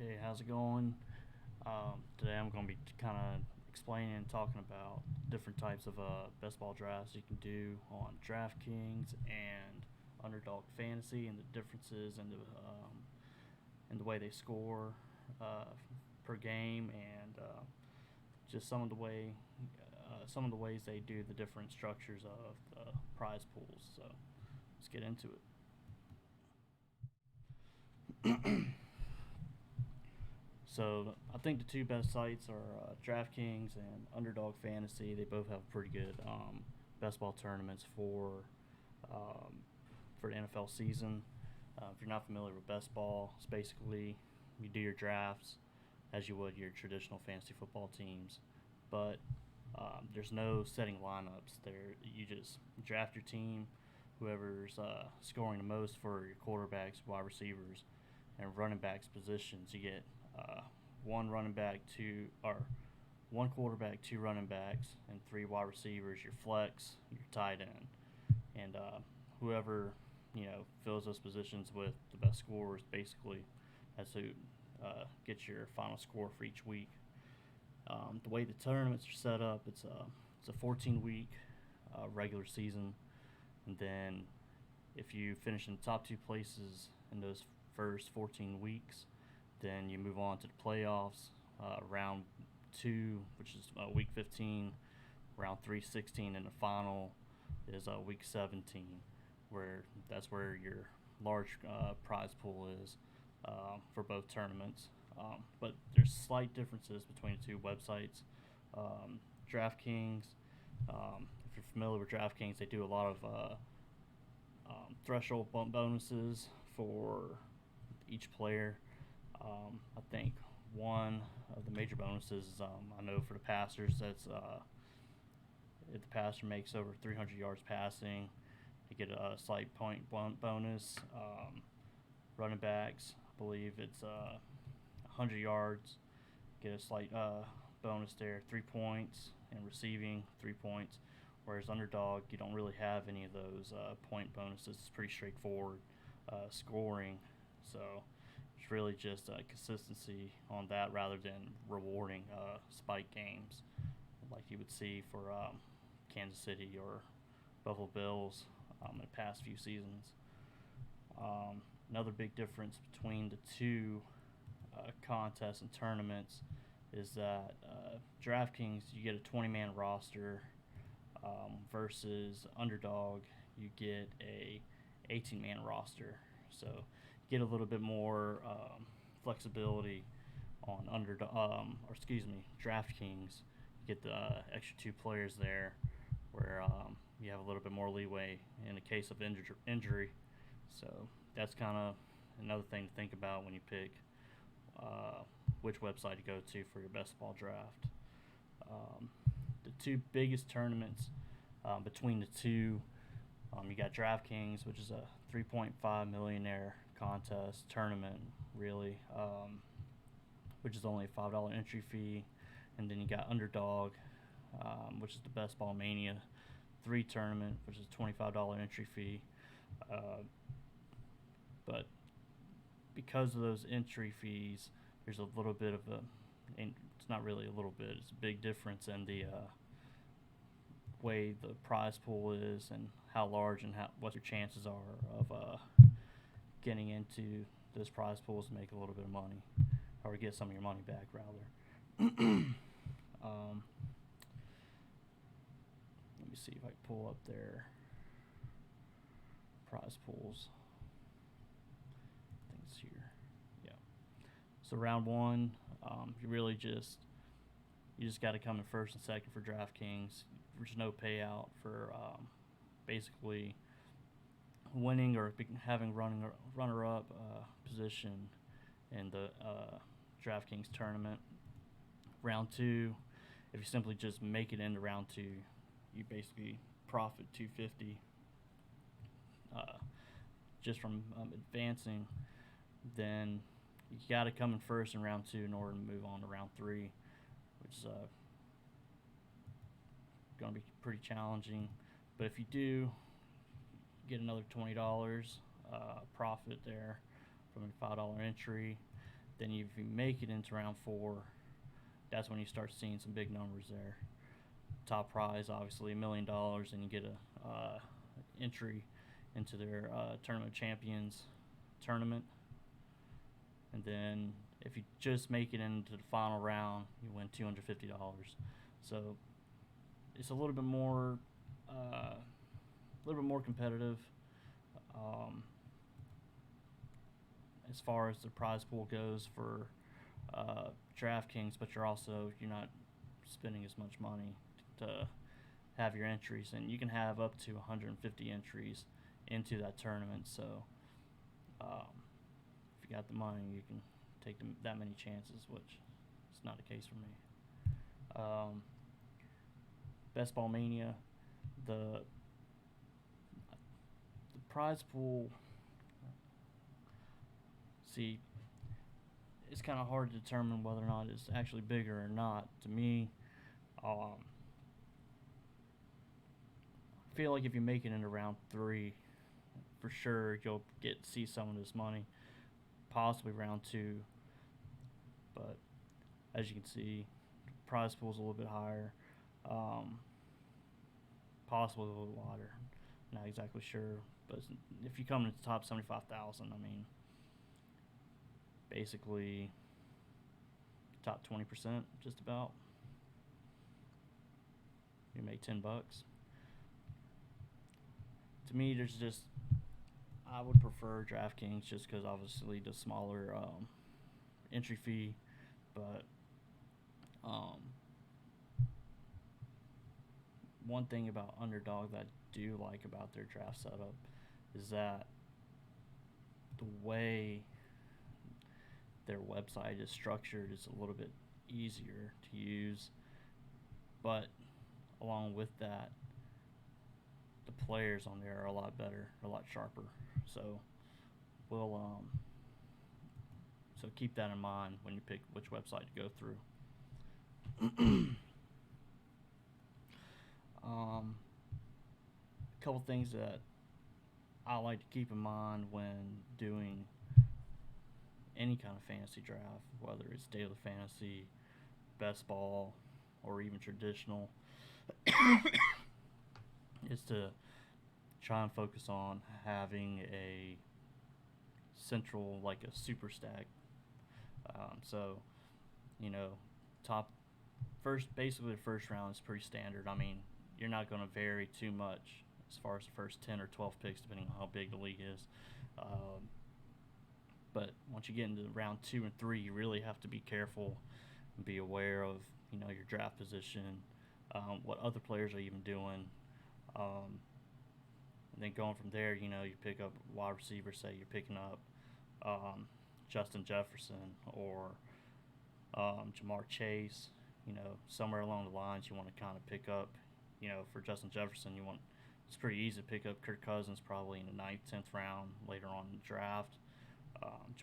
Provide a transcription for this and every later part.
Hey, how's it going? Today I'm going to be kind of explaining and talking about different types of best ball drafts you can do on DraftKings and Underdog Fantasy, and the differences in the way they score uh, per game, and just some of the ways they do the different structures of the prize pools. So let's get into it. So I think the two best sites are DraftKings and Underdog Fantasy. They both have pretty good best ball tournaments um, for the NFL season. If you're not familiar with best ball, it's basically you do your drafts as you would your traditional fantasy football teams, but there's no setting lineups. There, you just draft your team, whoever's scoring the most for your quarterbacks, wide receivers, and running backs positions. You get uh, one running back, one quarterback, two running backs, and three wide receivers. Your flex, your tight end, and whoever fills those positions with the best scores, basically, that's who gets your final score for each week. The way the tournaments are set up, it's a 14 week regular season, and then if you finish in the top two places in those first 14 weeks, then you move on to the playoffs. Round two, which is week 15, round 3, 16, and the final is week 17, where that's where your large prize pool is for both tournaments. But there's slight differences between the two websites. DraftKings, if you're familiar with DraftKings, they do a lot of threshold bonuses for each player. I think one of the major bonuses is I know for the passers, that's if the passer makes over 300 yards passing, they get a slight point bonus. Running backs, I believe it's 100 yards, get a slight bonus there. 3 points, and receiving 3 points. Whereas underdog, you don't really have any of those point bonuses. It's pretty straightforward scoring. So it's really just consistency on that rather than rewarding spike games like you would see for Kansas City or Buffalo Bills in the past few seasons. Another big difference between the two contests and tournaments is that DraftKings, you get a 20-man roster versus Underdog, you get a 18-man roster. So you get a little bit more flexibility on DraftKings. You get the extra two players there, where you have a little bit more leeway in the case of injury. So that's kind of another thing to think about when you pick which website to go to for your best ball draft. The two biggest tournaments between the two, you got DraftKings, which is a 3.5 millionaire contest tournament, really, which is only a $5 entry fee. And then you got Underdog, which is the Best Ball Mania 3 tournament, which is a $25 entry fee. But because of those entry fees, there's a little bit of it's not really a little bit, it's a big difference in the way the prize pool is and how large and what your chances are of getting into those prize pools and make a little bit of money, or get some of your money back, rather. Let me see if I can pull up their prize pools things here. Yeah. So round one, you just got to come in first and second for DraftKings. There's no payout for basically winning or having runner-up position in the DraftKings tournament. Round two, if you simply just make it into round two, you basically profit $250 just from advancing. Then you got to come in first in round two in order to move on to round three, which is going to be pretty challenging. But if you do, get another $20 profit there from a $5 entry. Then if you make it into round 4, that's when you start seeing some big numbers there. Top prize, obviously, $1 million, and you get a entry into their Tournament of Champions tournament. And then if you just make it into the final round, you win $250. So it's a little bit more competitive as far as the prize pool goes for DraftKings, but you're not spending as much money to have your entries, and you can have up to 150 entries into that tournament. So if you got the money, you can take that many chances, which is not the case for me. BestBall Mania, the prize pool. See, it's kind of hard to determine whether or not it's actually bigger or not. To me, I feel like if you make it into round 3, for sure you'll see some of this money. Possibly round 2, but as you can see, the prize pool is a little bit higher, possibly a little wider. Not exactly sure, but if you come into the top 75,000, I mean, basically top 20%, just about. You make $10. To me, I would prefer DraftKings just because obviously the smaller entry fee, but one thing about Underdog that I do like about their draft setup is that the way their website is structured is a little bit easier to use, but along with that, the players on there are a lot better, a lot sharper. So so keep that in mind when you pick which website to go through. A couple things that I like to keep in mind when doing any kind of fantasy draft, whether it's daily fantasy, best ball, or even traditional, is to try and focus on having a central, like a super stack. So, basically the first round is pretty standard. I mean, you're not going to vary too much as far as the first 10 or 12 picks, depending on how big the league is. But once you get into round 2 and 3, you really have to be careful and be aware of, your draft position, what other players are even doing. And then going from there, you pick up wide receiver, say you're picking up Justin Jefferson or Jamar Chase, somewhere along the lines you want to kind of pick up, for Justin Jefferson, it's pretty easy to pick up Kirk Cousins probably in the 9th, 10th round later on in the draft.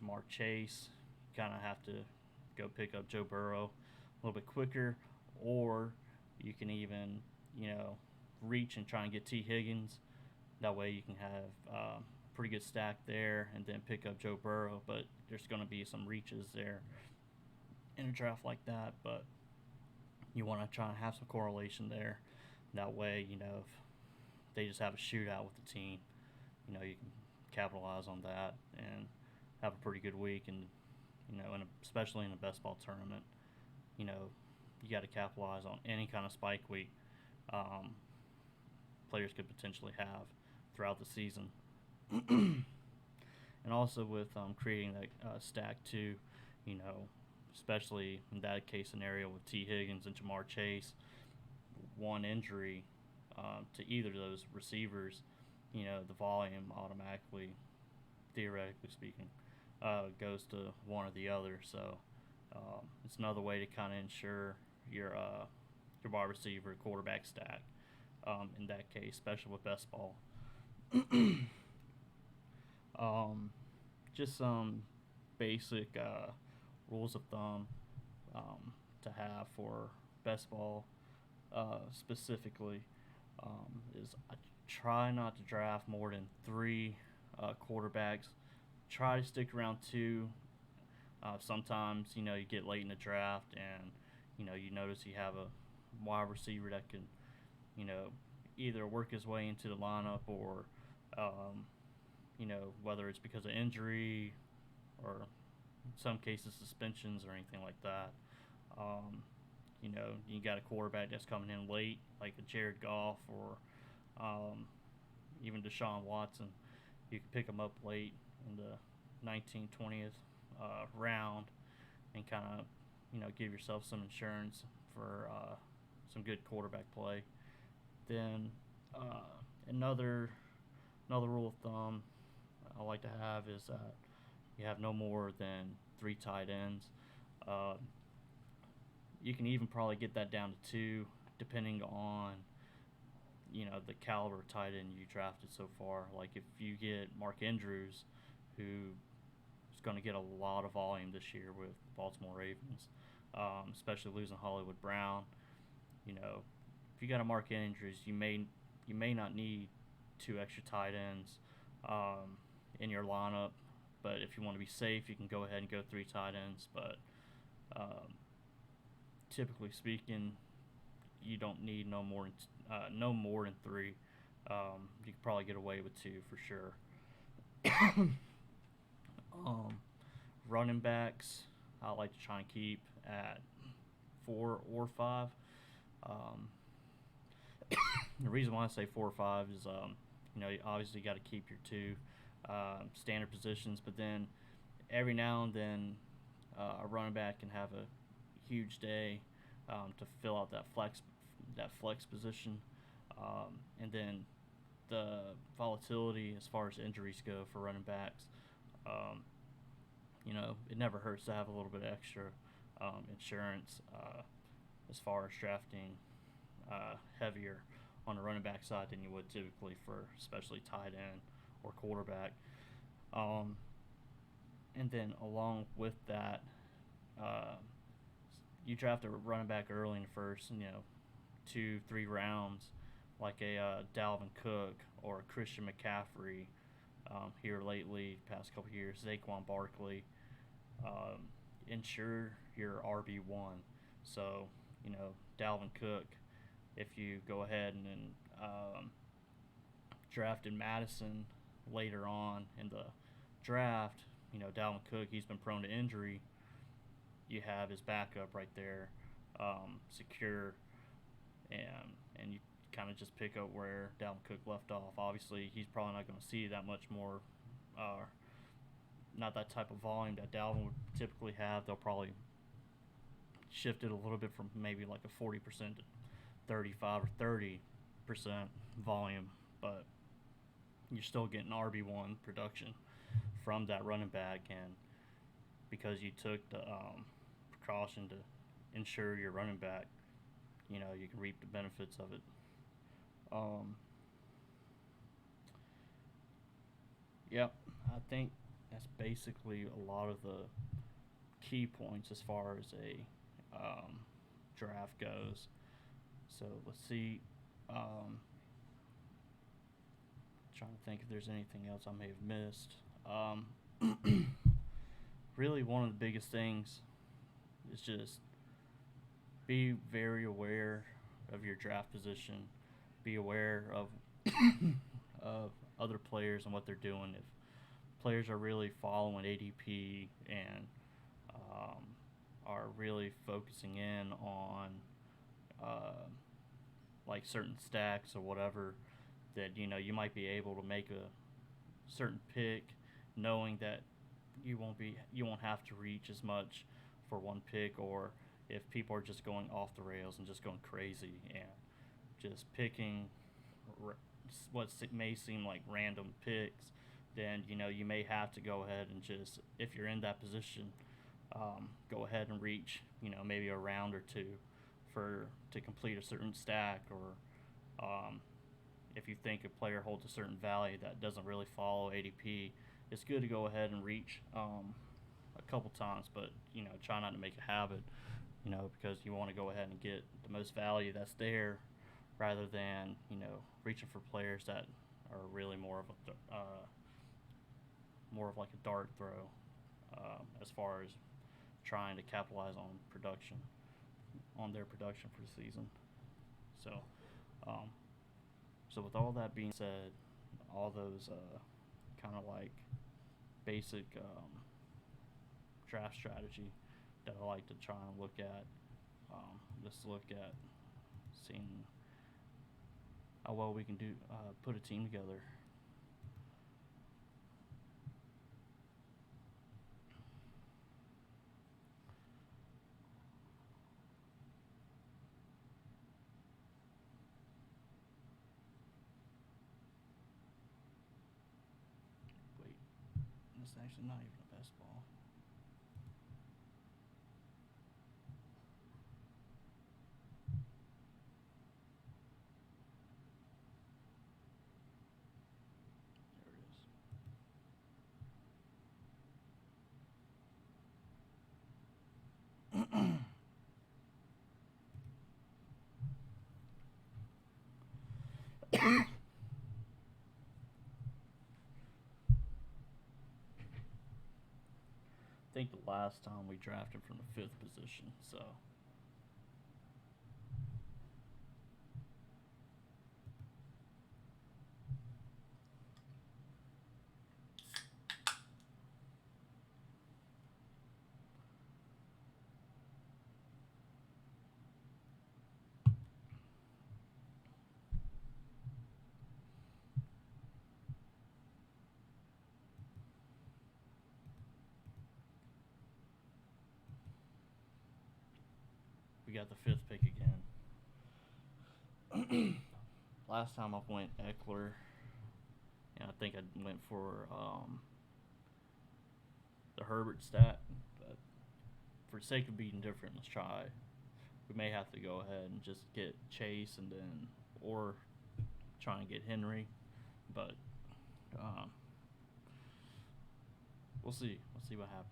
Jamar Chase, you kind of have to go pick up Joe Burrow a little bit quicker, or you can even, reach and try and get T. Higgins. That way you can have a pretty good stack there and then pick up Joe Burrow, but there's going to be some reaches there in a draft like that, but you want to try and have some correlation there. That way, if they just have a shootout with the team, you can capitalize on that and have a pretty good week. And, especially in a best ball tournament, you got to capitalize on any kind of spike week players could potentially have throughout the season. And also with creating that stack too, especially in that case scenario with T. Higgins and Jamar Chase, one injury to either of those receivers, the volume automatically, theoretically speaking, goes to one or the other. So it's another way to kind of ensure your wide receiver quarterback stack in that case, especially with best ball. Just some basic rules of thumb to have for best ball specifically is I try not to draft more than 3 quarterbacks. Try to stick around 2 Sometimes, you get late in the draft and, you notice you have a wide receiver that can, you know, either work his way into the lineup or, um, whether it's because of injury or in some cases suspensions or anything like that. Um, you got a quarterback that's coming in late, like a Jared Goff or even Deshaun Watson. You can pick them up late in the 19th, 20th round and kind of, give yourself some insurance for some good quarterback play. Then another rule of thumb I like to have is that you have no more than 3 tight ends. Uh, you can even probably get that down to 2, depending on the caliber of tight end you drafted so far. Like if you get Mark Andrews, who is going to get a lot of volume this year with the Baltimore Ravens, especially losing Hollywood Brown. If you got a Mark Andrews, you may not need 2 extra tight ends in your lineup. But if you want to be safe, you can go ahead and go 3 tight ends. But typically speaking, you don't need no more than 3. You can probably get away with 2 for sure. Running backs, I like to try and keep at 4 or 5. The reason why I say 4 or 5 is, you obviously got to keep your 2 standard positions, but then every now and then a running back can have a huge day to fill out that flex position, and then the volatility as far as injuries go for running backs. It never hurts to have a little bit extra insurance as far as drafting heavier on the running back side than you would typically for especially tight end or quarterback. And then along with that, you draft a running back early in the first, 2-3 rounds, like a Dalvin Cook or a Christian McCaffrey. Here lately, past couple years, Saquon Barkley. Ensure your RB1. So, Dalvin Cook, if you go ahead and drafted Madison later on in the draft, Dalvin Cook, he's been prone to injury. You have his backup right there, secure, and you kind of just pick up where Dalvin Cook left off. Obviously, he's probably not going to see that much more, not that type of volume that Dalvin would typically have. They'll probably shift it a little bit from maybe like a 40% to 35 or 30% volume, but you're still getting RB1 production from that running back, and because you took the precaution to ensure your running back, you can reap the benefits of it. Yep, I think that's basically a lot of the key points as far as a draft goes. So let's see. Trying to think if there's anything else I may have missed. Really, one of the biggest things is just be very aware of your draft position. Be aware of of other players and what they're doing. If players are really following ADP and are really focusing in on like certain stacks or whatever, that you might be able to make a certain pick, knowing that you won't have to reach as much for one pick, or if people are just going off the rails and just going crazy and just picking what may seem like random picks, then you may have to go ahead and just, if you're in that position, go ahead and reach maybe a round or 2 to complete a certain stack, or if you think a player holds a certain value that doesn't really follow ADP, it's good to go ahead and reach a couple times, but try not to make a habit, because you want to go ahead and get the most value that's there, rather than reaching for players that are really more of like a dart throw as far as trying to capitalize on their production for the season. So, um, so with all that being said, all those kind of like basic draft strategy that I like to try and look at. Just look at seeing how well we can do put a team together. Wait, it's actually not even a best ball. There it is. I think the last time we drafted from the fifth position, so we got the fifth pick again. Last time I went Eckler, and I think I went for the Herbert stat, but for the sake of being different, let's try. We may have to go ahead and just get Chase and then, or try and get Henry, but we'll see. We'll see what happens.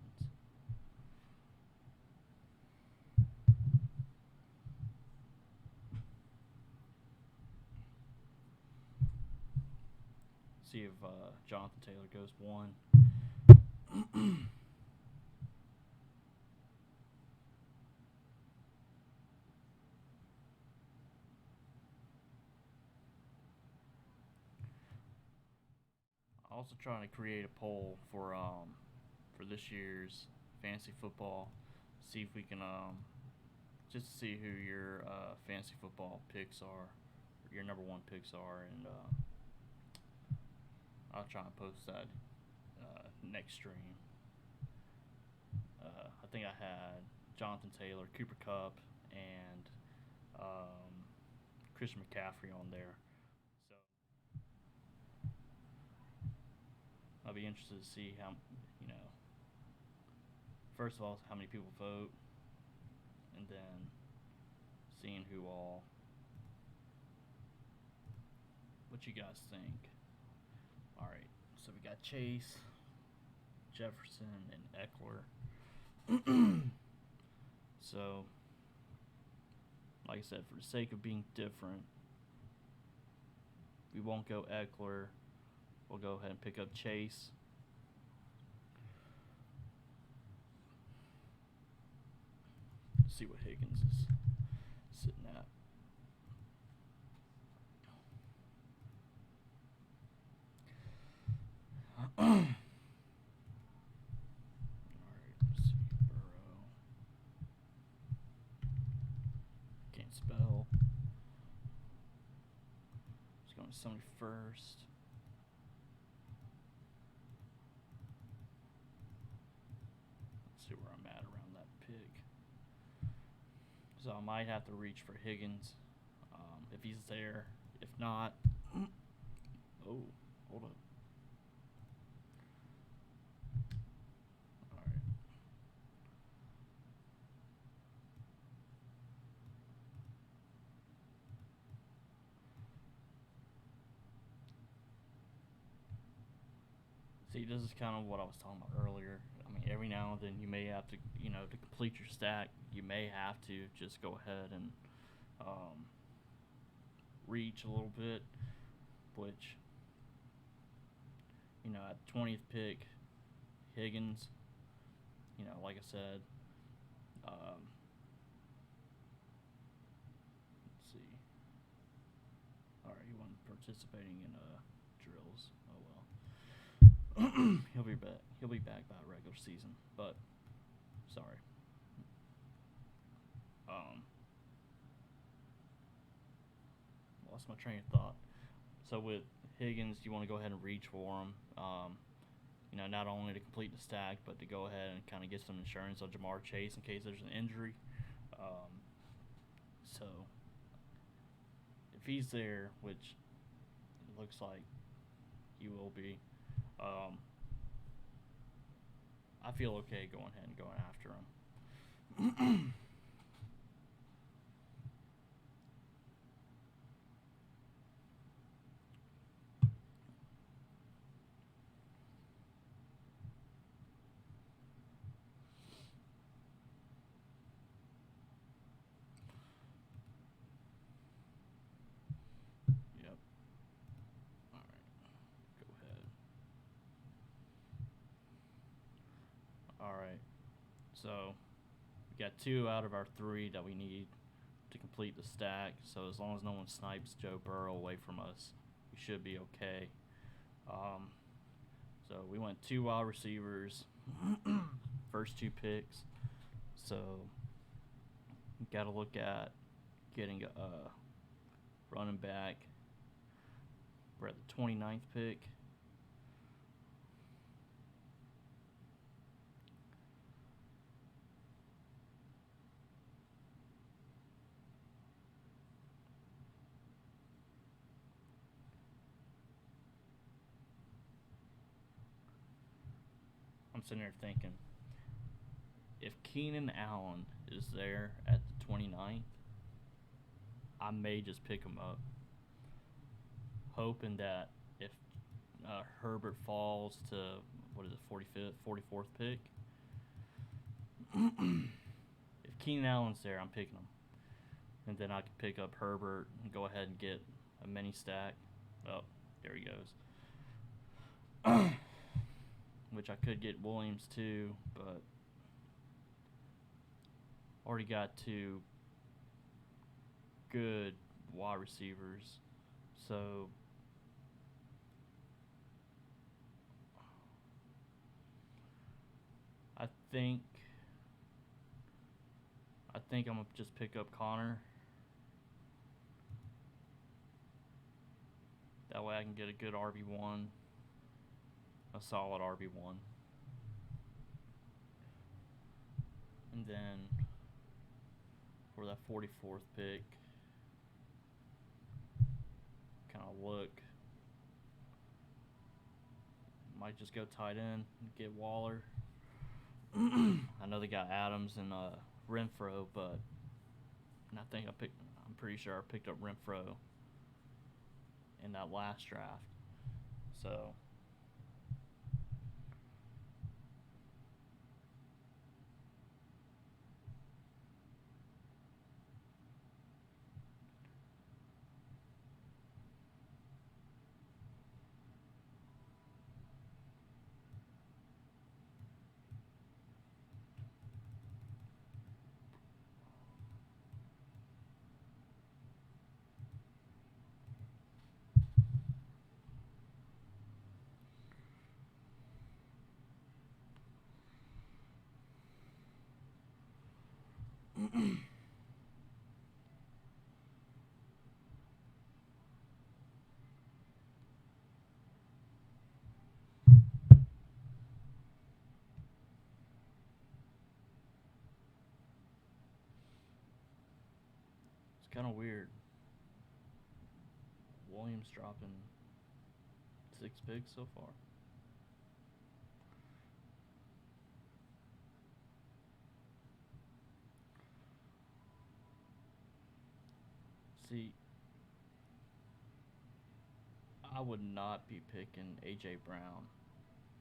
See if Jonathan Taylor goes one. Also trying to create a poll for this year's fantasy football. See if we can just see who your fantasy football picks are, your number one picks are, and I'll try and post that next stream. I think I had Jonathan Taylor, Cooper Kupp, and Christian McCaffrey on there. So I'll be interested to see how, first of all, how many people vote, and then seeing what you guys think. All right, so we got Chase, Jefferson, and Eckler. So, like I said, for the sake of being different, we won't go Eckler. We'll go ahead and pick up Chase. See what Higgins is sitting at. Alright, let's see. Burrow. Can't spell. Just going to 71st. Let's see where I'm at around that pick. So I might have to reach for Higgins if he's there. If not, oh, hold up. All right. See, this is kind of what I was talking about earlier. I mean, every now and then you may have to, to complete your stack, you may have to just go ahead and reach a little bit, which, at the 20th pick, Higgins, like I said, Let's see. All right, he wasn't participating in drills. Oh well. He'll be back. He'll be back by regular season. But sorry. Lost my train of thought. So with Higgins, you want to go ahead and reach for him. Not only to complete the stack, but to go ahead and kind of get some insurance on Jamar Chase in case there's an injury. So if he's there, which it looks like he will be, I feel okay going ahead and going after him. Yep. All right. Go ahead. All right. So we got 2 out of our 3 that we need to complete the stack. So as long as no one snipes Joe Burrow away from us, we should be okay. So we went 2 wide receivers, first 2 picks. So we got to look at getting a running back. We're at the 29th pick. I'm sitting there thinking, if Keenan Allen is there at the 29th, I may just pick him up, hoping that if Herbert falls to, 45th, 44th pick, if Keenan Allen's there, I'm picking him. And then I can pick up Herbert and go ahead and get a mini stack. Oh, there he goes. Which I could get Williams too, but already got 2 good wide receivers. So I think I'm gonna just pick up Connor. That way I can get a good RB1. A solid RB1. And then for that 44th pick, kind of look. Might just go tight end and get Waller. I know they got Adams and Renfro, but I'm pretty sure I picked up Renfro in that last draft. So it's kind of weird. Williams dropping 6 picks so far. See, I would not be picking A.J. Brown.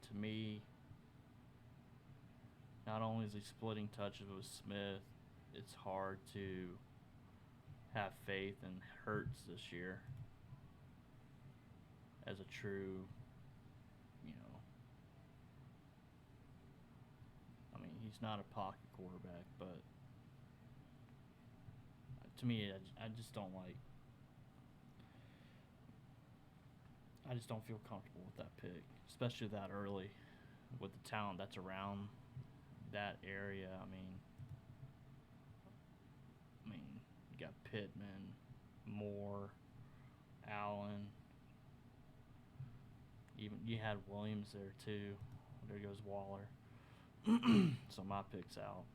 To me, not only is he splitting touches with Smith, it's hard to have faith in Hurts this year as a true, he's not a pocket quarterback, but to me, I just don't like. I just don't feel comfortable with that pick, especially that early, with the talent that's around that area. I mean, you got Pittman, Moore, Allen. Even you had Williams there too. There goes Waller. So my pick's out.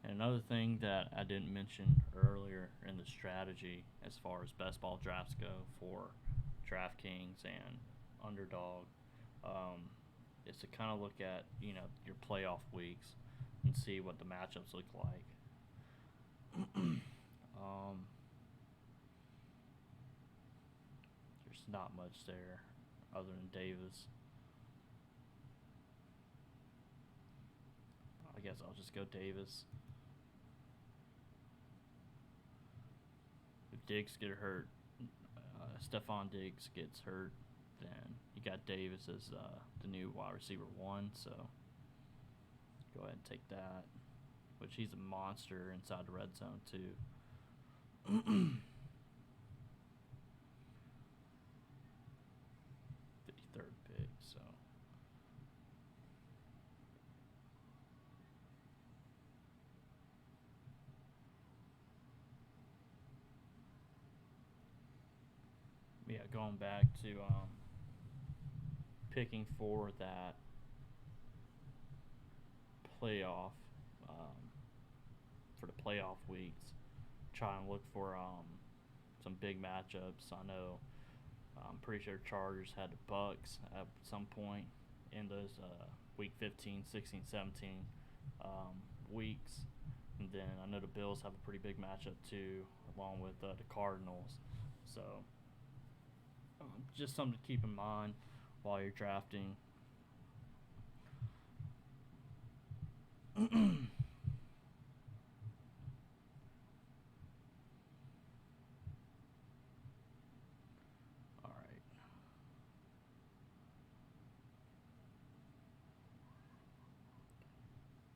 And another thing that I didn't mention earlier in the strategy, as far as best ball drafts go for DraftKings and Underdog, is to kind of look at your playoff weeks and see what the matchups look like. There's not much there other than Davis. I guess I'll just go Davis. If Diggs get hurt, Stephon Diggs gets hurt, then you got Davis as the new wide receiver 1. So go ahead and take that. Which he's a monster inside the red zone too. 53rd pick. So. Yeah, going back to picking for that playoff, for the playoff weeks, try and look for some big matchups. I know I'm pretty sure Chargers had the Bucks at some point in those week 15, 16, 17 weeks. And then I know the Bills have a pretty big matchup too, along with the Cardinals. So just something to keep in mind while you're drafting. All right.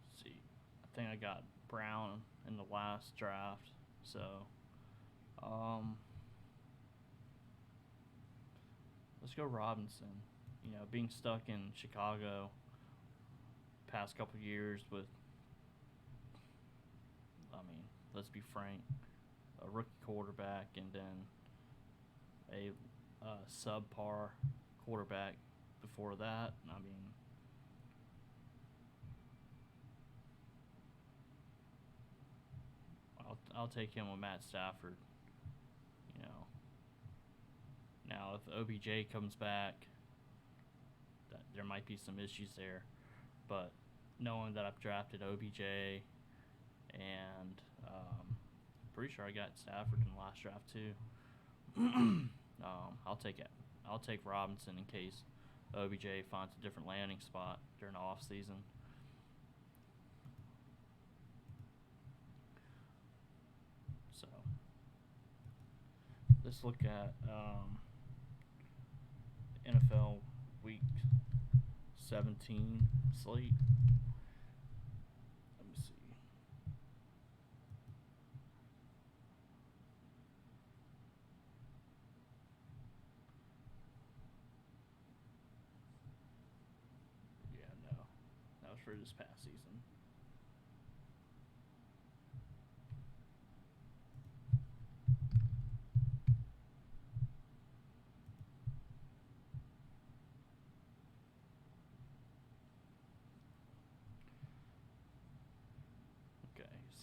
Let's see. I think I got Brown in the last draft. So, let's go Robinson. Being stuck in Chicago past couple years with, let's be frank, a rookie quarterback and then a subpar quarterback before that. I'll take him with Matt Stafford. Now if OBJ comes back, there might be some issues there, but knowing that I've drafted OBJ and pretty sure I got Stafford in the last draft too. I'll take Robinson in case OBJ finds a different landing spot during the off season. So let's look at NFL Week 17 slate. Let me see. Yeah, no. That was for this past season.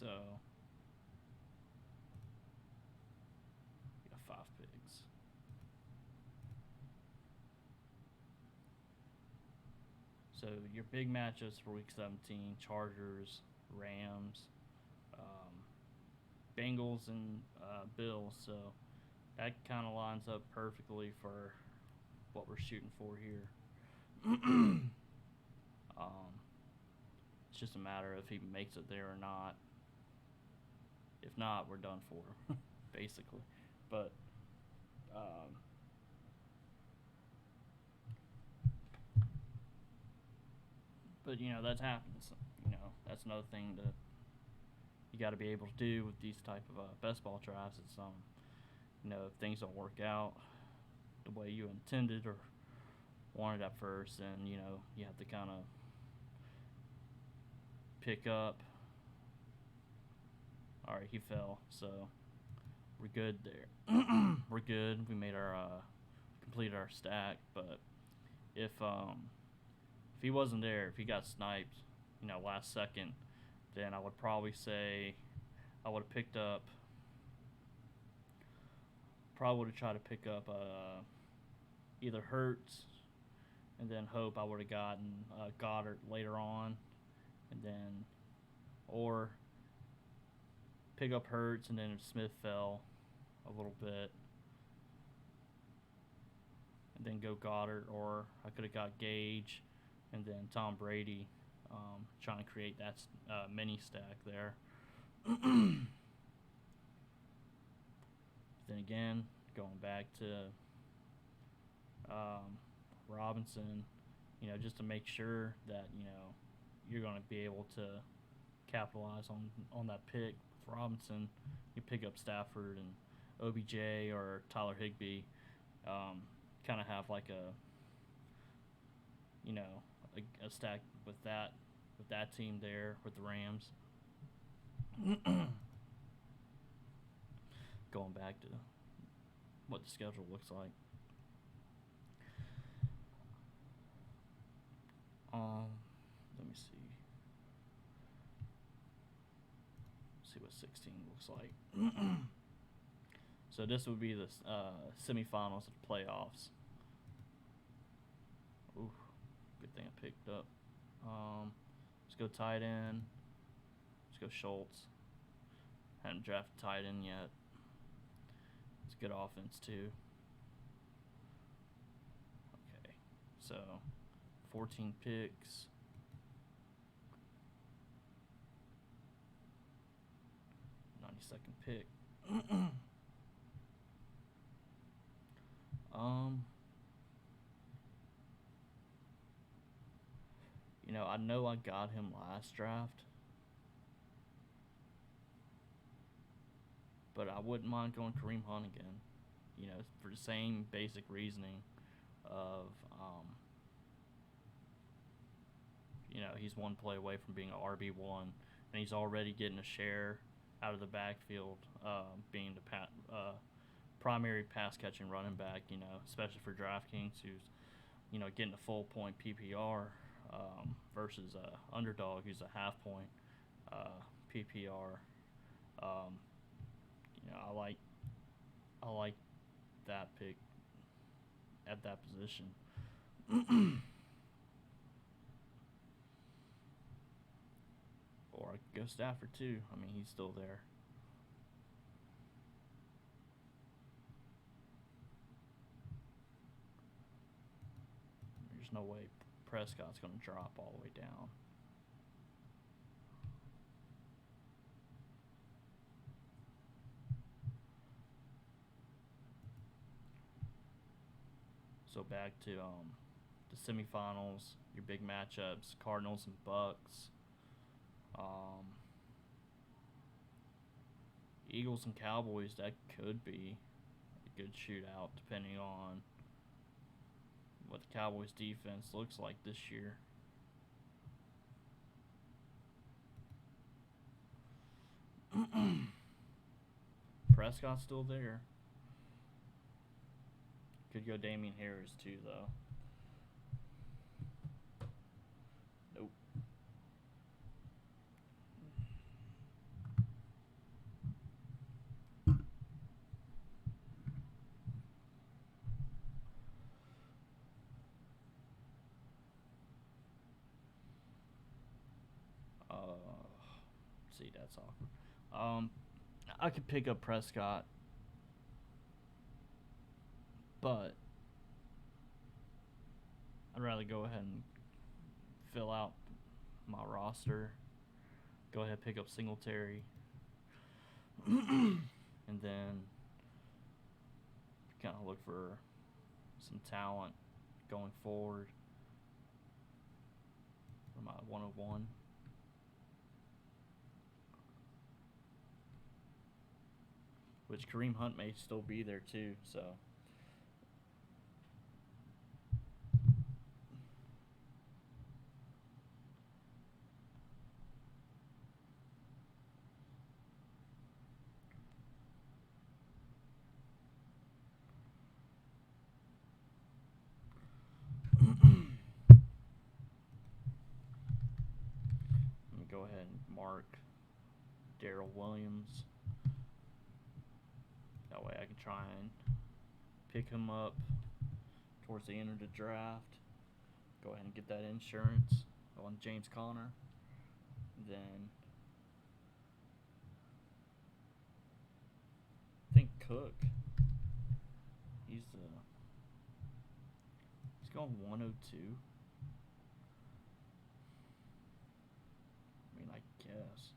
So, we got 5 picks. So, your big matchups for Week 17, Chargers, Rams, Bengals, and Bills. So, that kind of lines up perfectly for what we're shooting for here. It's just a matter of if he makes it there or not. If not, we're done for, basically. But um, that happens. That's another thing that you got to be able to do with these type of best ball drafts. Is if things don't work out the way you intended or wanted at first, then you have to kind of pick up. All right, he fell, so we're good there. We're good. We made our completed our stack, but if he wasn't there, if he got sniped, last second, then I would probably say I would have picked up. Probably would have tried to pick up either Hurts, and then hope I would have gotten Goddard later on, and then or pick up Hurts, and then if Smith fell a little bit, and then go Goddard, or I could have got Gage, and then Tom Brady, trying to create that mini stack there. Then again, going back to Robinson, just to make sure that you're going to be able to capitalize on that pick with Robinson. You pick up Stafford and OBJ or Tyler Higbee. Kind of have like a stack with that team there with the Rams. Going back to what the schedule looks like. Let me see. See what 16 looks like. So this would be the semifinals of the playoffs. Ooh, good thing I picked up. Let's go tight end. Let's go Schultz. Haven't drafted tight end yet. It's good offense too. Okay, so 14 picks. Second pick. I know I got him last draft, but I wouldn't mind going Kareem Hunt again. For the same basic reasoning of, he's one play away from being an RB1, and he's already getting a share out of the backfield, being the primary pass catching running back. Especially for DraftKings, who's getting a full point PPR versus underdog who's a half point PPR. I like that pick at that position. Or I could go Stafford too. I mean, he's still there. There's no way Prescott's going to drop all the way down. So back to the semifinals, your big matchups, Cardinals and Bucks. Eagles and Cowboys, that could be a good shootout depending on what the Cowboys defense looks like this year. Prescott's still there. Could go Damian Harris too, though. Nope. See, that's awkward. I could pick up Prescott But I'd rather go ahead and fill out my roster. Go ahead and pick up Singletary. And then kind of look for some talent going forward for my 101. Which Kareem Hunt may still be there too, so. Let me go ahead and mark Darrell Williams. That way I can try and pick him up towards the end of the draft. Go ahead and get that insurance on James Conner. Then I think Cook. He's going 102. I mean, I guess.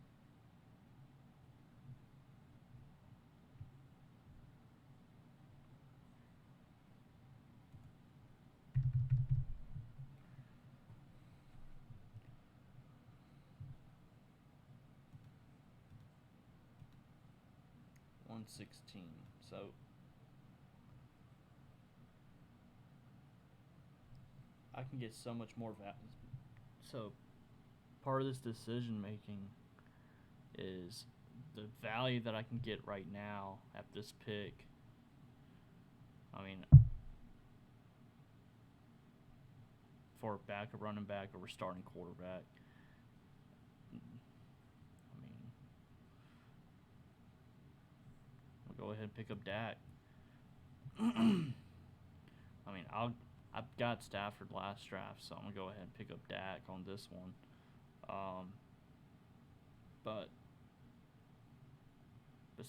$116. So I can get so much more value. So part of this decision making is the value that I can get right now at this pick. I mean, for a backup running back or a starting quarterback. I mean, we'll go ahead and pick up Dak. I mean, I've got Stafford last draft, so I'm gonna go ahead and pick up Dak on this one. But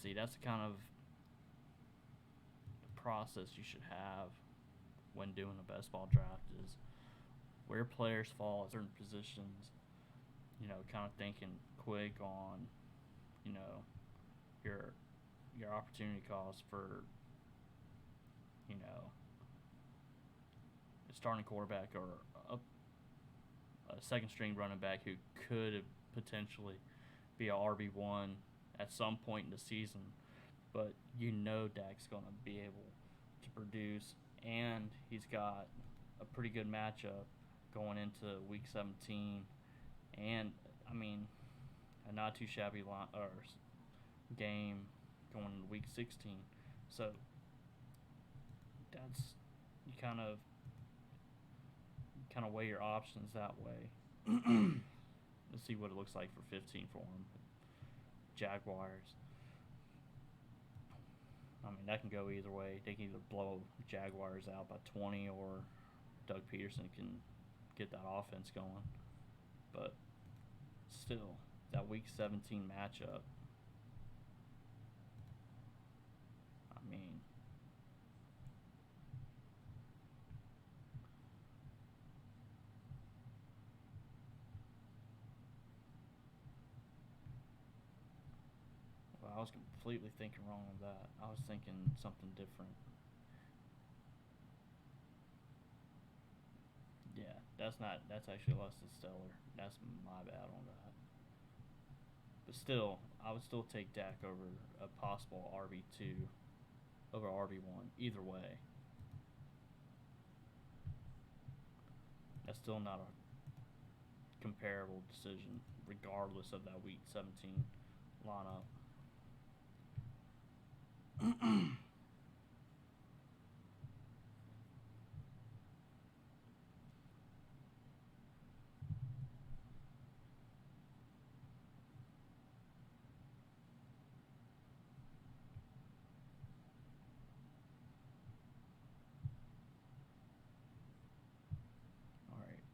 see, that's the kind of process you should have when doing a best ball draft is where players fall at certain positions. You know, kind of thinking quick on, you know, your opportunity cost for, you know, a starting quarterback or a second string running back who could potentially be a RB1 at some point in the season, but you know Dak's going to be able to produce, and he's got a pretty good matchup going into Week 17, and I mean a not too shabby game going into Week 16. So that's you kind of weigh your options that way. Let's see what it looks like for 15 for him. Jaguars. I mean, that can go either way. They can either blow Jaguars out by 20 or Doug Peterson can get that offense going. But still, that Week 17 matchup, I mean, I was completely thinking wrong on that. I was thinking something different. Yeah, that's actually less than stellar. That's my bad on that. But still, I would still take Dak over a possible RB2 over RB1 either way. That's still not a comparable decision regardless of that Week 17 lineup. Alright,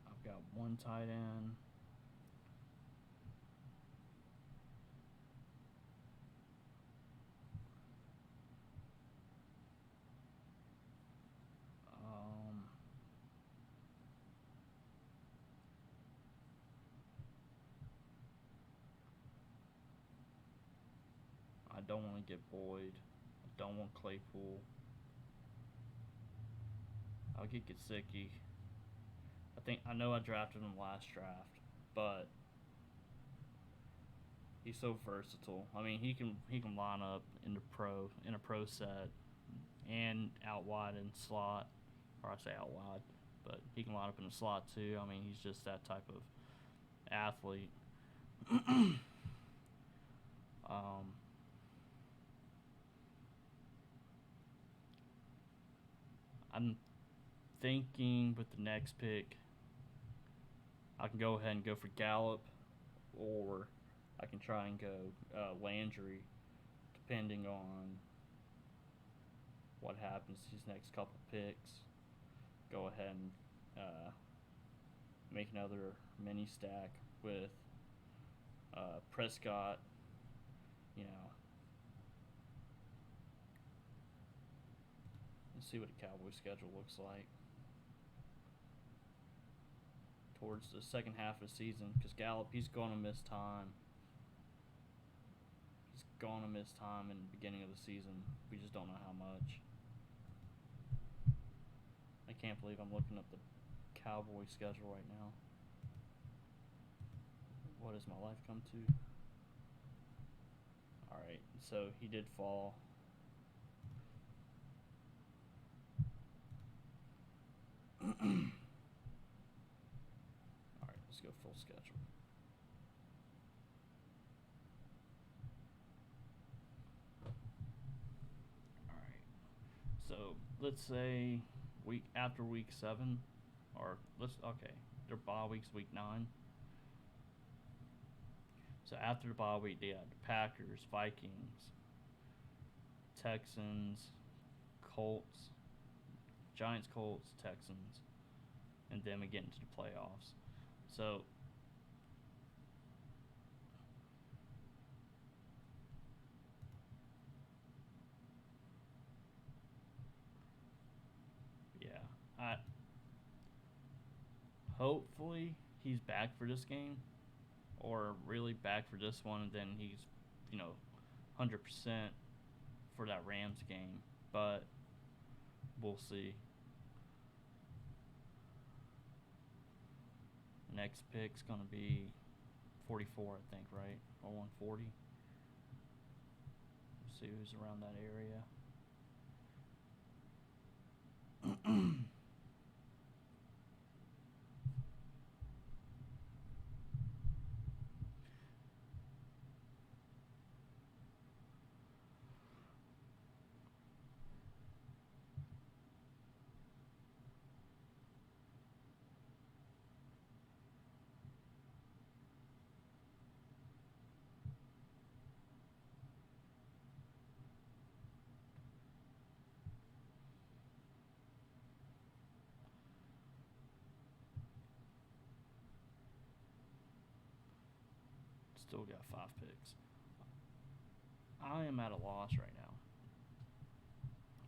I've got one tight end. don't want to get Boyd. I don't want Claypool. I'll get Gesicki. I know I drafted him last draft, but he's so versatile. I mean, he can line up in a pro set and out wide in slot, or I say out wide, but he can line up in the slot too. I mean, he's just that type of athlete. I'm thinking with the next pick, I can go ahead and go for Gallup, or I can try and go Landry, depending on what happens these next couple picks. Go ahead and make another mini stack with Prescott. Let's see what the Cowboys' schedule looks like towards the second half of the season, because Gallup, he's going to miss time. He's going to miss time in the beginning of the season. We just don't know how much. I can't believe I'm looking up the Cowboys' schedule right now. What has my life come to? Alright, so he did fall. Alright, let's go full schedule. Alright, so let's say after week 7, or their bye week's week 9. So after the bye week, they had the Packers, Vikings, Texans, Colts, Giants, Colts, Texans, and then we get into the playoffs. So yeah, hopefully he's back for this game, or really back for this one, and then he's 100% for that Rams game. But we'll see. Next pick's going to be 44, I think, right? Or 140. Let's see who's around that area. Still got 5 picks. I am at a loss right now,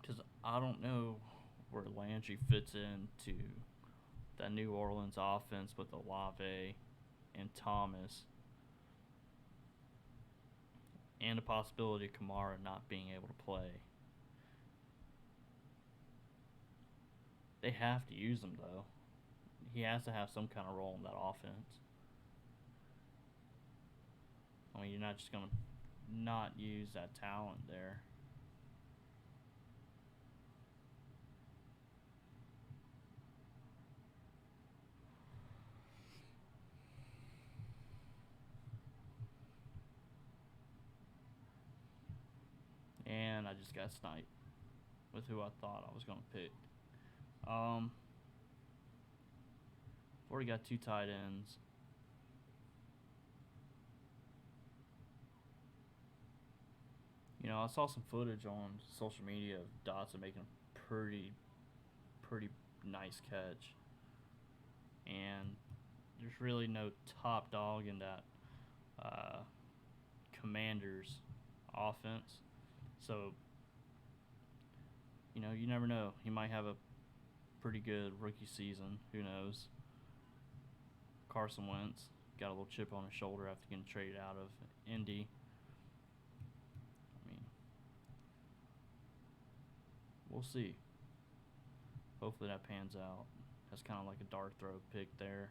because I don't know where Landry fits into that New Orleans offense with Olave and Thomas, and the possibility of Kamara not being able to play. They have to use him, though. He has to have some kind of role in that offense. I mean, you're not just going to not use that talent there. And I just got sniped with who I thought I was going to pick. I've already got 2 tight ends. I saw some footage on social media of Dotson making a pretty nice catch. And there's really no top dog in that Commanders offense. So, you never know. He might have a pretty good rookie season. Who knows? Carson Wentz got a little chip on his shoulder after getting traded out of Indy. I we'll see. Hopefully that pans out. That's kind of like a dart throw pick there.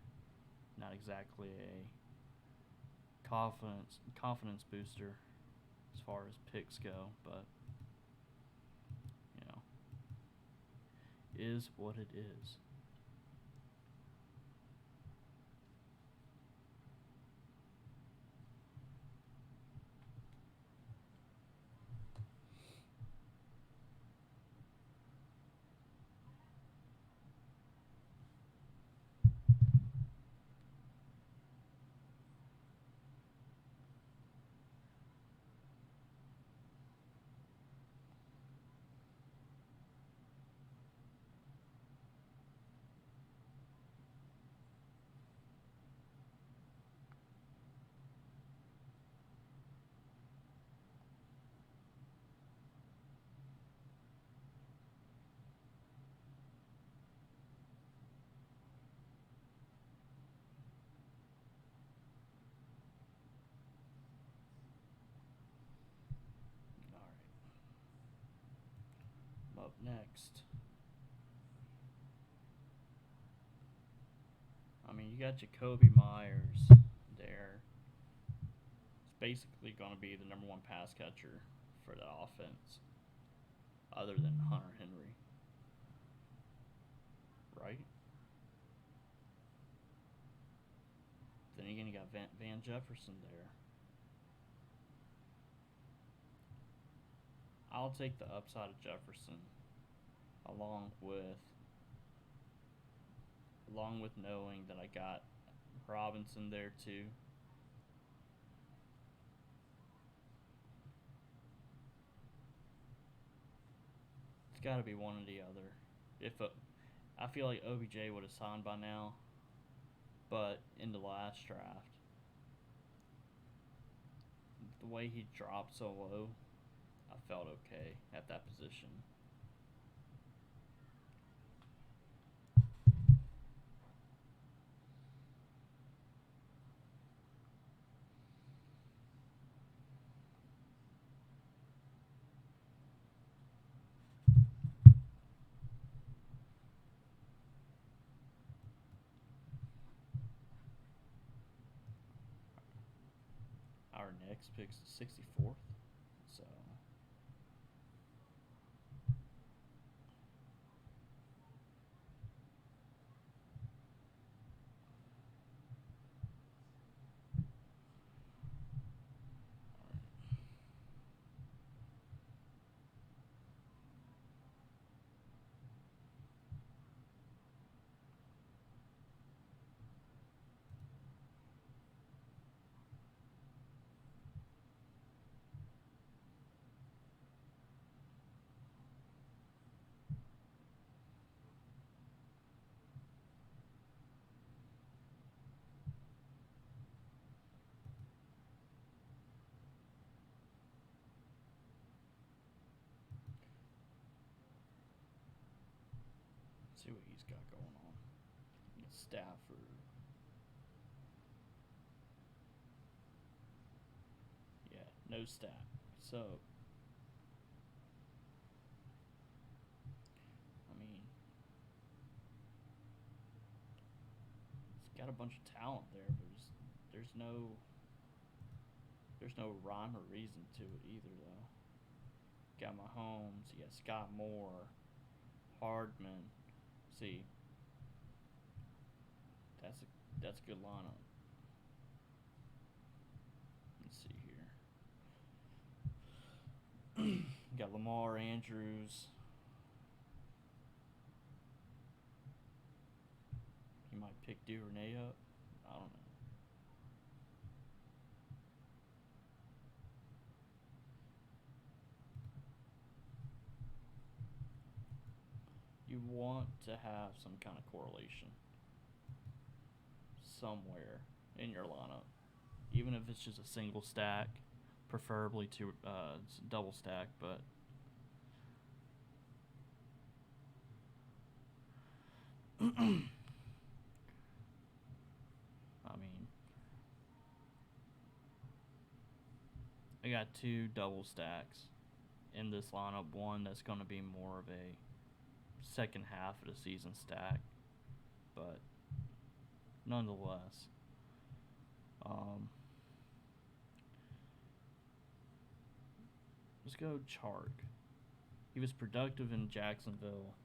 Not exactly a confidence booster as far as picks go, but you know, is what it is. All right. Up next. I mean, you got Jacoby Myers there. It's basically going to be the number one pass catcher for the offense, other than Hunter Henry, right? Then again, you got Van Jefferson there. I'll take the upside of Jefferson, along with knowing that I got Robinson there too. It's got to be one or the other. I feel like OBJ would have signed by now, but in the last draft, the way he dropped so low, I felt okay at that position. Our next pick's the 64th, so see what he's got going on. Stafford. Yeah, no stack. So, I mean, he's got a bunch of talent there, but there's no rhyme or reason to it either, though. You got Mahomes, you got Scott Moore, Hardman. See, that's a good lineup. Let's see here. You got Lamar, Andrews. He might pick Duvernay up. I don't know. You want to have some kind of correlation somewhere in your lineup, even if it's just a single stack, preferably to double stack. But I mean, I got two double stacks in this lineup, one that's going to be more of a second half of the season stack, but nonetheless, let's go Chark. He was productive in Jacksonville.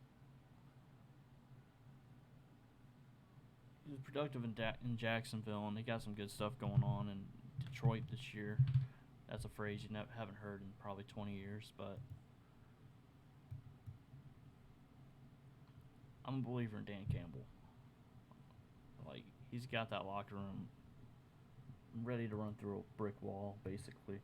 He was productive in Jacksonville, and they got some good stuff going on in Detroit this year. That's a phrase you haven't heard in probably 20 years, but I'm a believer in Dan Campbell. Like, he's got that locker room ready to run through a brick wall, basically.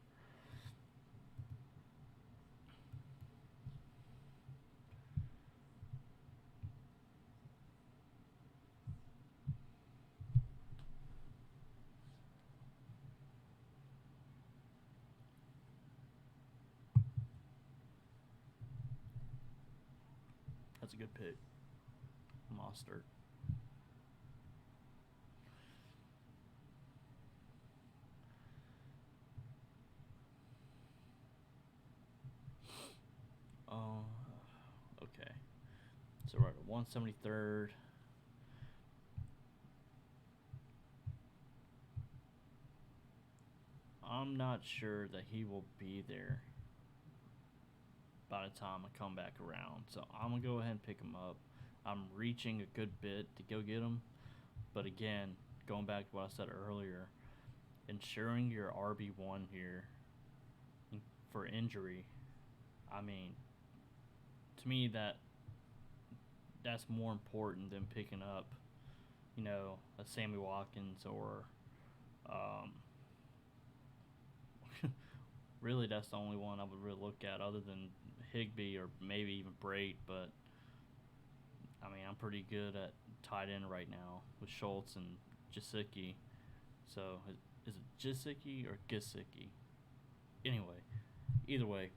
That's a good pick. Mostert. Okay. So we're at 173rd. I'm not sure that he will be there by the time I come back around. So I'm going to go ahead and pick him up. I'm reaching a good bit to go get him. But again, going back to what I said earlier, ensuring your RB1 here for injury, I mean, to me that's more important than picking up, a Sammy Watkins or really that's the only one I would really look at other than Higbee or maybe even Brate. But I mean, I'm pretty good at tight end right now with Schultz and Gesicki. So is it Gesicki or Gesicki? Anyway, either way,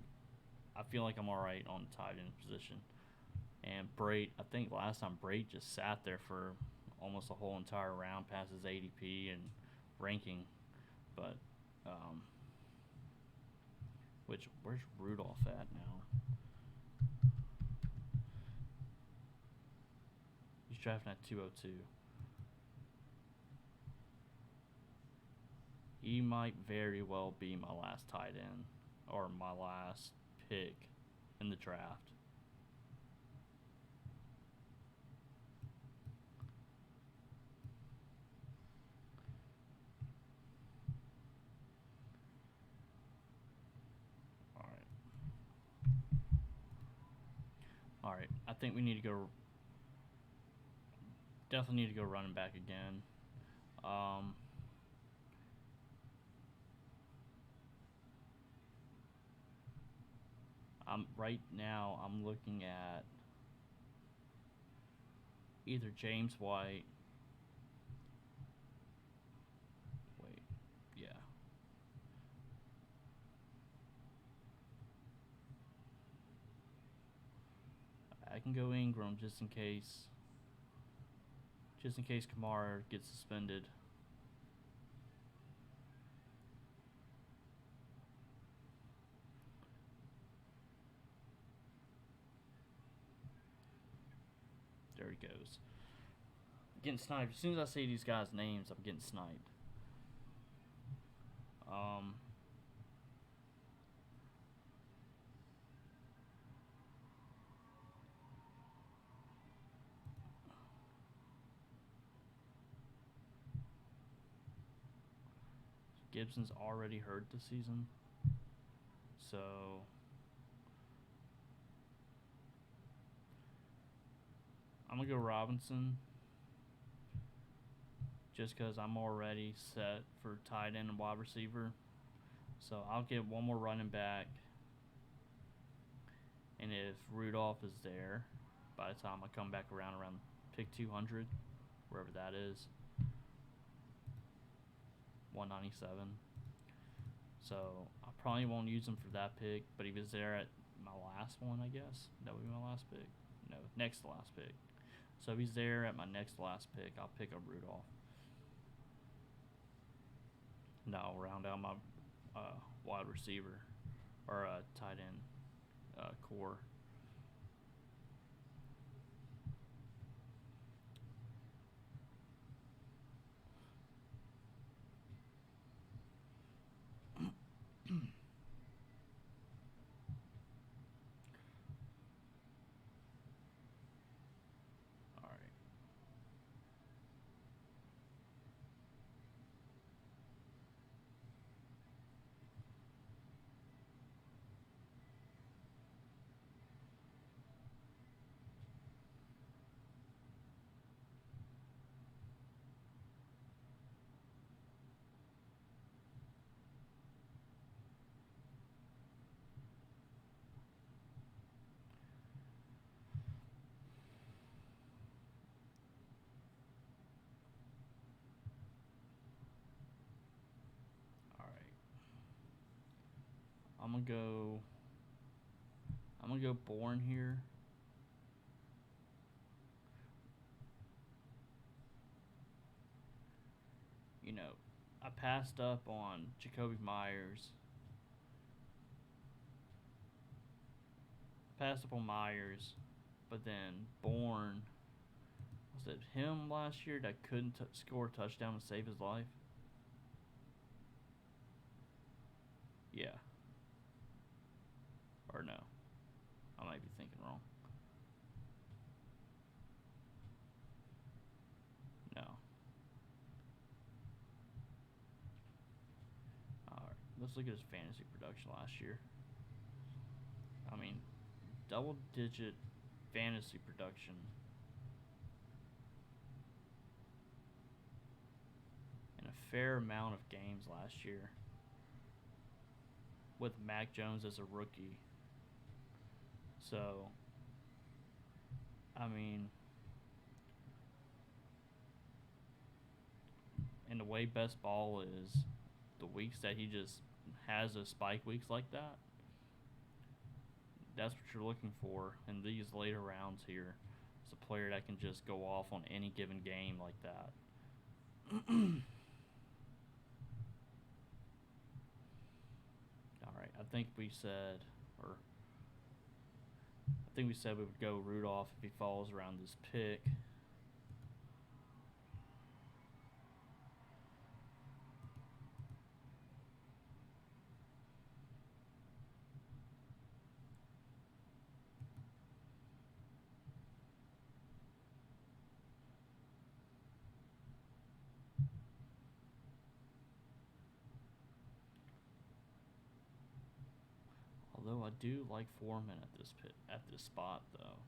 I feel like I'm all right on the tight end position. And Brate, I think last time Brate just sat there for almost a whole entire round past his ADP and ranking. But where's Rudolph at now? He's drafting at 202. He might very well be my last tight end or my last pick in the draft. All right. I think we need to go. Definitely need to go running back again. Right now I'm looking at either James White. Wait, yeah. I can go Ingram just in case Kamara gets suspended. There he goes. Getting sniped. As soon as I say these guys' names, I'm getting sniped. Gibson's already hurt this season. So I'm going to go Robinson just because I'm already set for tight end and wide receiver. So I'll get one more running back. And if Rudolph is there by the time I come back around pick 200, wherever that is, 197. So I probably won't use him for that pick, but he was there at my last one, I guess. That would be my last pick. No, next to last pick. So if he's there at my next to last pick, I'll pick up Rudolph. No, I'll round out my wide receiver or tight end core. All right. All right. I'm gonna go. I'm gonna go Bourne here. You know, I passed up on Jacoby Myers. Passed up on Myers, but then Bourne. Was it him last year that couldn't score a touchdown to save his life? Yeah. Or no. I might be thinking wrong. No. Alright. Let's look at his fantasy production last year. I mean, double digit fantasy production. In a fair amount of games last year. With Mac Jones as a rookie. So, I mean, and the way best ball is, the weeks that he just has those spike weeks like that, that's what you're looking for in these later rounds here. It's a player that can just go off on any given game like that. All right, I think we said we would go Rudolph if he falls around this pick. Although I do like Foreman at this spot though.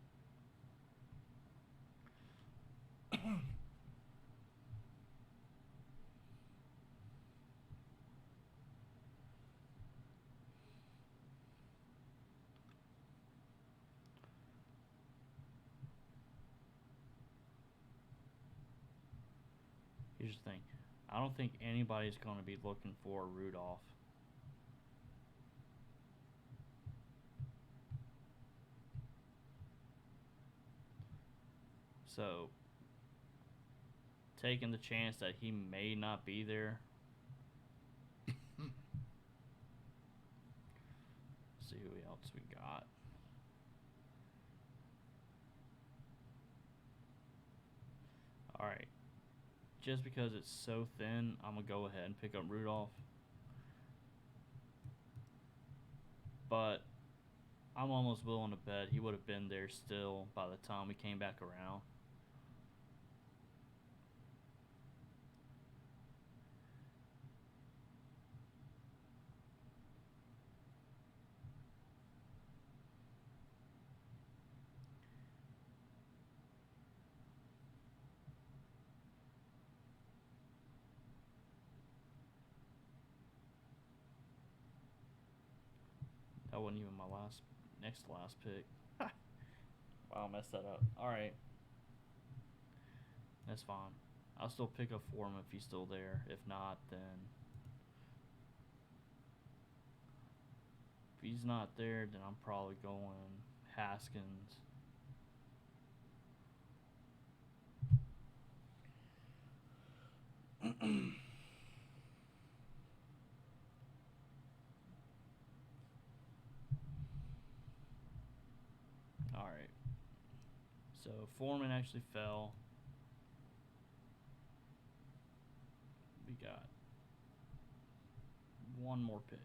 Here's the thing. I don't think anybody's going to be looking for Rudolph. So, taking the chance that he may not be there. See who else we got. Alright. Just because it's so thin, I'm going to go ahead and pick up Rudolph. But I'm almost willing to bet he would have been there still by the time we came back around. That wasn't even my next to last pick. Wow, I messed that up. Alright. That's fine. I'll still pick up for him if he's still there. If not, then... If he's not there, then I'm probably going Haskins. All right. So Foreman actually fell. We got one more pick.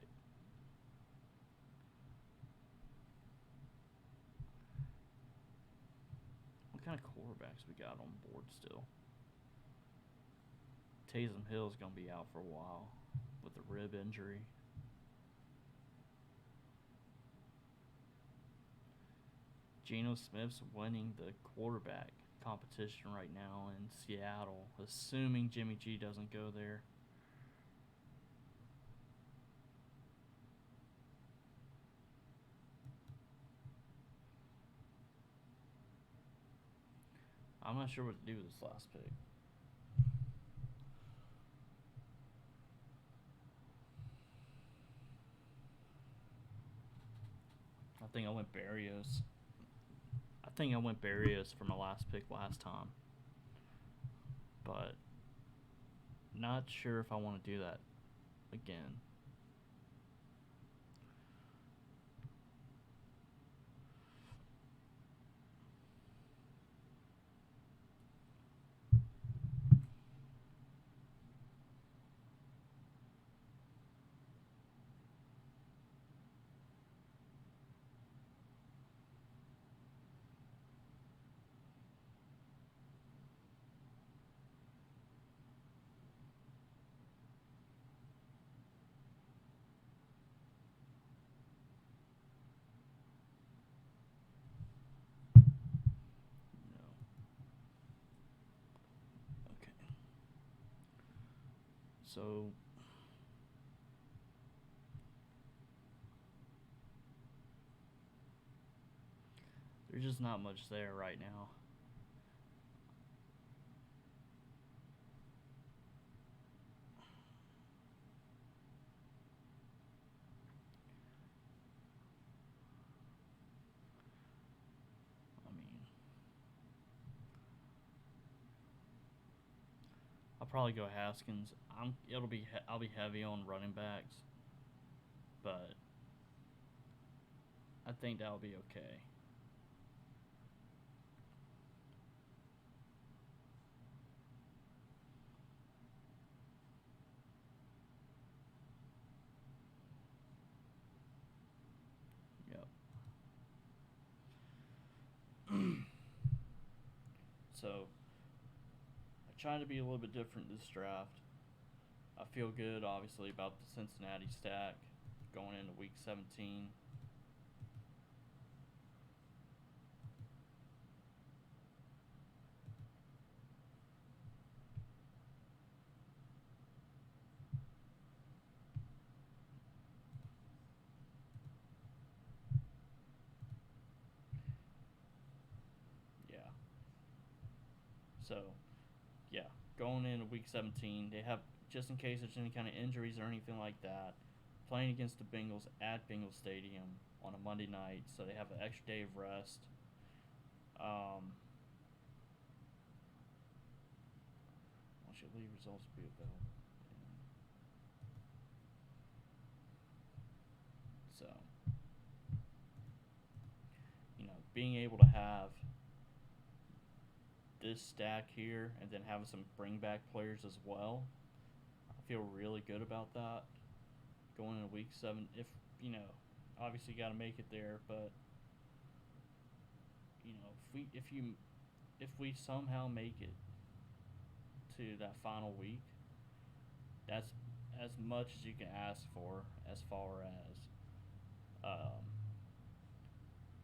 What kind of quarterbacks we got on board still? Taysom Hill's going to be out for a while with a rib injury. Geno Smith's winning the quarterback competition right now in Seattle, assuming Jimmy G doesn't go there. I'm not sure what to do with this last pick. I think I went Barrios. For my last pick last time. But not sure if I want to do that again. No. Okay. So there's just not much there right now. I mean, I'll probably go Haskins. I'll be heavy on running backs, but I think that'll be okay. Yep. So I tried to be a little bit different this draft. I feel good, obviously, about the Cincinnati stack going into Week 17. Yeah. So, yeah, going into Week 17, they have, just in case there's any kind of injuries or anything like that, playing against the Bengals at Bengal Stadium on a Monday night, so they have an extra day of rest. Once your league results be available. So, being able to have this stack here and then having some bring back players as well, I feel really good about that going into Week 7. If obviously got to make it there, but if we somehow make it to that final week, that's as much as you can ask for as far as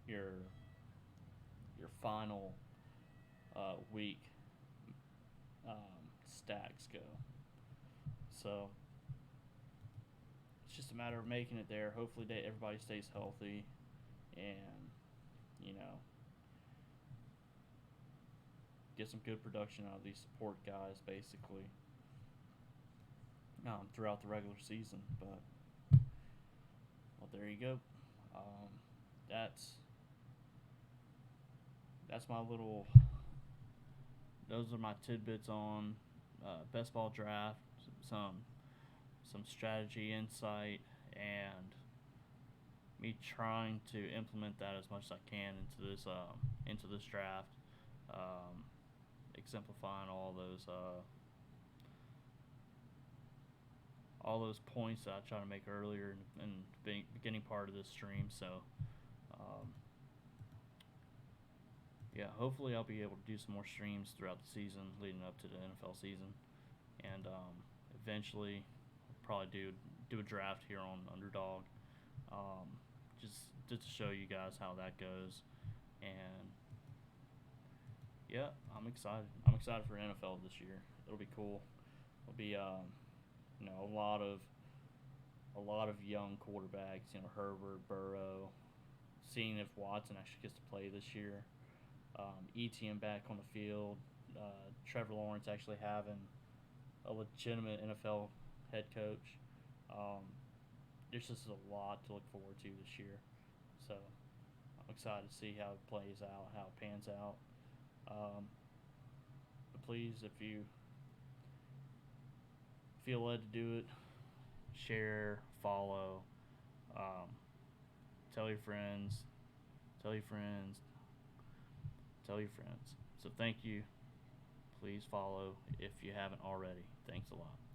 your final week stacks go. So it's just a matter of making it there. Hopefully, everybody stays healthy, and get some good production out of these support guys, basically, throughout the regular season. But there you go. That's my little. Those are my tidbits on best ball draft. Some strategy insight, and me trying to implement that as much as I can into this draft, um, exemplifying all those points that I tried to make earlier in the beginning part of this stream. So, um, yeah, hopefully I'll be able to do some more streams throughout the season leading up to the NFL season, and eventually probably do a draft here on Underdog, um, just to show you guys how that goes. And yeah, I'm excited. I'm excited for NFL this year. It'll be cool. It'll be a lot of young quarterbacks. Herbert, Burrow. Seeing if Watson actually gets to play this year. ETN back on the field. Trevor Lawrence actually having a legitimate NFL head coach. There's just a lot to look forward to this year. So I'm excited to see how it plays out, how it pans out. But please, if you feel led to do it, share, follow, tell your friends, tell your friends, tell your friends. So thank you. Please follow if you haven't already. Thanks a lot.